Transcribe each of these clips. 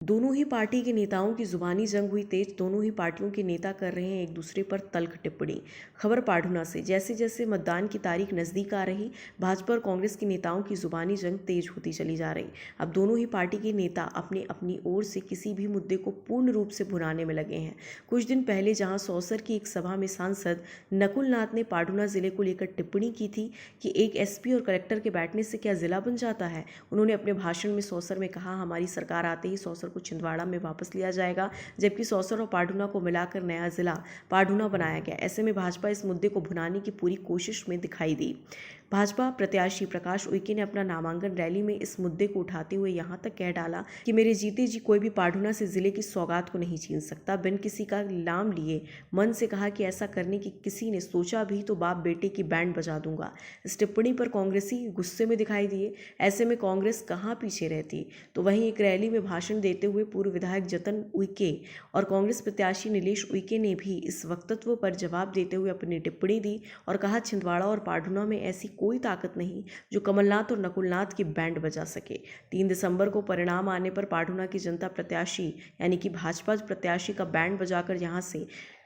दोनों ही पार्टी के नेताओं की जुबानी जंग हुई तेज। दोनों ही पार्टियों के नेता कर रहे हैं एक दूसरे पर तल्ख टिप्पणी। खबर पाढ़ुना से। जैसे जैसे मतदान की तारीख नजदीक आ रही, भाजपा और कांग्रेस के नेताओं की जुबानी जंग तेज होती चली जा रही। अब दोनों ही पार्टी के नेता अपनी अपनी ओर से किसी भी मुद्दे को पूर्ण रूप से भुनाने में लगे हैं। कुछ दिन पहले जहां सौसर की एक सभा में सांसद नकुल नाथ ने पाढ़ुना जिले को लेकर टिप्पणी की थी कि एक एसपी और कलेक्टर के बैठने से क्या जिला बन जाता है। उन्होंने अपने भाषण में सौसर में कहा, हमारी सरकार आते ही सौसर को छिंदवाड़ा में वापस लिया जाएगा, जबकि सौसर और पाढ़ुना को मिलाकर नया जिला पाढ़ुना बनाया गया। ऐसे में भाजपा इस मुद्दे को भुनाने की पूरी कोशिश में दिखाई दी। भाजपा प्रत्याशी प्रकाश उइके ने अपना नामांकन रैली में इस मुद्दे को उठाते हुए यहां तक कह डाला कि मेरे जीते जी कोई भी पाढ़ुना से जिले की सौगात को नहीं छीन सकता। बिन किसी का नाम लिए मन से कहा कि ऐसा करने की किसी ने सोचा भी तो बाप बेटे की बैंड बजा दूंगा। इस टिप्पणी पर कांग्रेसी गुस्से में दिखाई दिए। ऐसे में कांग्रेस कहां पीछे रहती। तो वहीं एक रैली में भाषण देते हुए पूर्व विधायक जतन उइके और कांग्रेस प्रत्याशी नीलेश उइके ने भी इस वक्तव्य पर जवाब देते हुए अपनी टिप्पणी दी और कहा, छिंदवाड़ा और पाढ़ुना में ऐसी कोई ताकत नहीं जो कमलनाथ और नकुलनाथ की बैंड बजा सके। 3 दिसंबर को परिणाम आने पर पाढ़ुना की जनता प्रत्याशी यानी कि भाजपा प्रत्याशी का बैंड बजाकर यहां से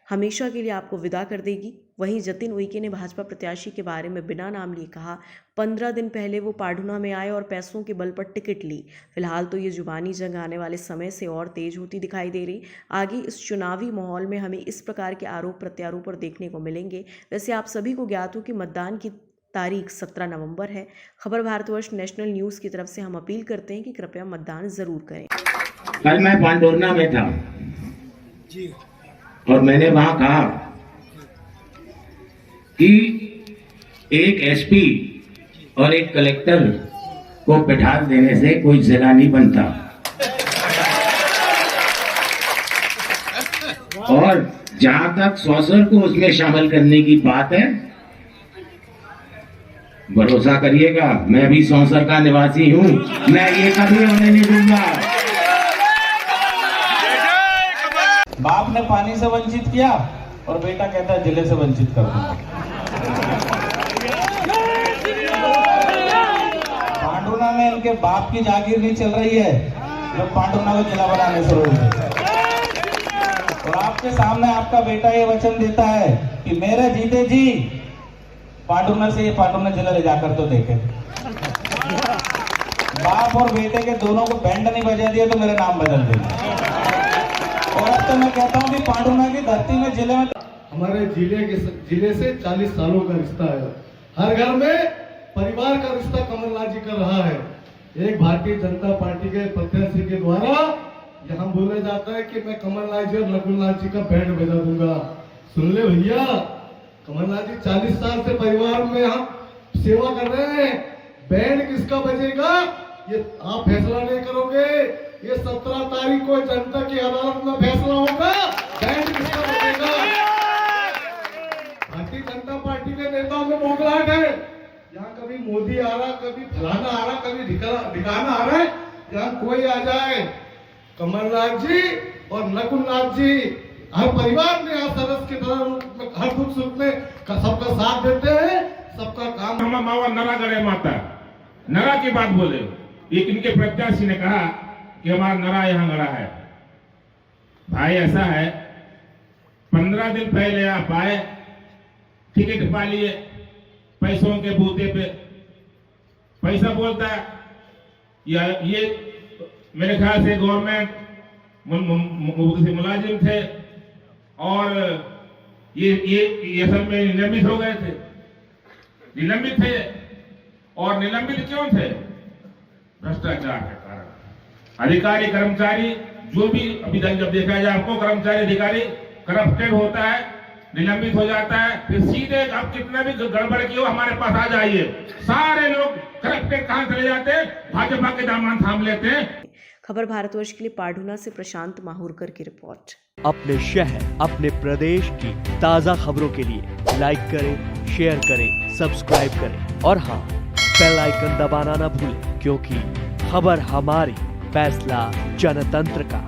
हमेशा के लिए आपको विदा कर देगी। वहीं जतिन उइके ने भाजपा प्रत्याशी के बारे में बिना नाम लिए कहा, 15 दिन पहले वो पाढ़ुना में आए और पैसों के बल पर टिकट ली। फिलहाल तो ये जुबानी जंग आने वाले समय से और तेज होती दिखाई दे रही। आगे इस चुनावी माहौल में हमें इस प्रकार के आरोप प्रत्यारोप देखने को मिलेंगे। वैसे आप सभी को ज्ञात हो कि मतदान की तारीख 17 नवंबर है। खबर भारतवर्ष नेशनल न्यूज़ की तरफ से हम अपील करते हैं कि कृपया मतदान जरूर करें। कल मैं पांडोरना में था जी, और मैंने वहां कहा कि एक एसपी और एक कलेक्टर को बैठा देने से कोई जिला नहीं बनता, और जहां तक सौसर को उसमें शामिल करने की बात है, भरोसा करिएगा, मैं भी सौसर का निवासी हूं, मैं ये कभी होने नहीं दूंगा। बाप ने पानी से वंचित किया और बेटा कहता है जिले से वंचित कर दूंगा। पांडुना में इनके बाप की जागीर नहीं चल रही है जो पांडुना को जिला बनाने से रोक रहे। और आपके सामने आपका बेटा ये वचन देता है कि मेरे जीते जी पांडुना से ये पांडुना जिला ले जाकर तो देखे। बाप और बेटे के दोनों को बैंड नहीं बजा दिया तो मेरा नाम बदल देना। और अब तो मैं कहता हूँ कि पांडुना की धरती में जिले में हमारे जिले से 40 सालों का रिश्ता है। हर घर में परिवार का रिश्ता कमलनाथ जी का रहा है। एक भारतीय जनता पार्टी के प्रत्याशी के द्वारा यहाँ बोला जाता है कि मैं कमलनाथ जी और नकुलनाथ जी का बैंड बजा दूंगा। सुन ले भैया, कमलनाथ जी 40 साल से परिवार में हम सेवा कर रहे हैं। बैंड किसका बजेगा ये आप फैसला नहीं करोगे। ये 17 तारीख को जनता की अदालत में फैसला होगा, बैंड किसका बजेगा। भारतीय जनता पार्टी के नेताओं में मोगलाहट है। यहाँ कभी मोदी आ रहा, कभी फलाना आ रहा, कभी ढिकाना आ रहा है। यहाँ कोई आ जाए, कमलनाथ जी और नकुलनाथ जी हर परिवार में यहाँ सदस्य की तरह हर दुख सुख में सबका साथ देते हैं, सबका काम। हम मावा नरा गड़े माता नरा की बात बोले। एक इनके प्रत्याशी ने कहा कि हमारा नरा यहाँ गड़ा है। भाई ऐसा है, 15 दिन पहले आप आए, टिकट पा लिए, पैसों के बूते पे पैसा बोलता है। ये मेरे ख्याल से गवर्नमेंट मुलाजिम थे और ये सब में निलंबित हो गए थे। निलंबित थे और निलंबित क्यों थे? भ्रष्टाचार के कारण। अधिकारी कर्मचारी जो भी अभी तक जब देखा जाए, आपको कर्मचारी अधिकारी करप्टेड होता है, निलंबित हो जाता है, फिर सीधे आप कितना भी गड़बड़ की हो हमारे पास आ जाइए। सारे लोग करप्टेड कहां चले जाते हैं? भाजपा के दामन थाम लेते हैं। खबर भारतवर्ष के लिए पाढ़ुना से प्रशांत माहूरकर की रिपोर्ट। अपने शहर, अपने प्रदेश की ताज़ा खबरों के लिए लाइक करें, शेयर करें, सब्सक्राइब करें और हाँ, बेल आइकन दबाना ना भूलें, क्योंकि खबर हमारी, फैसला जनतंत्र का।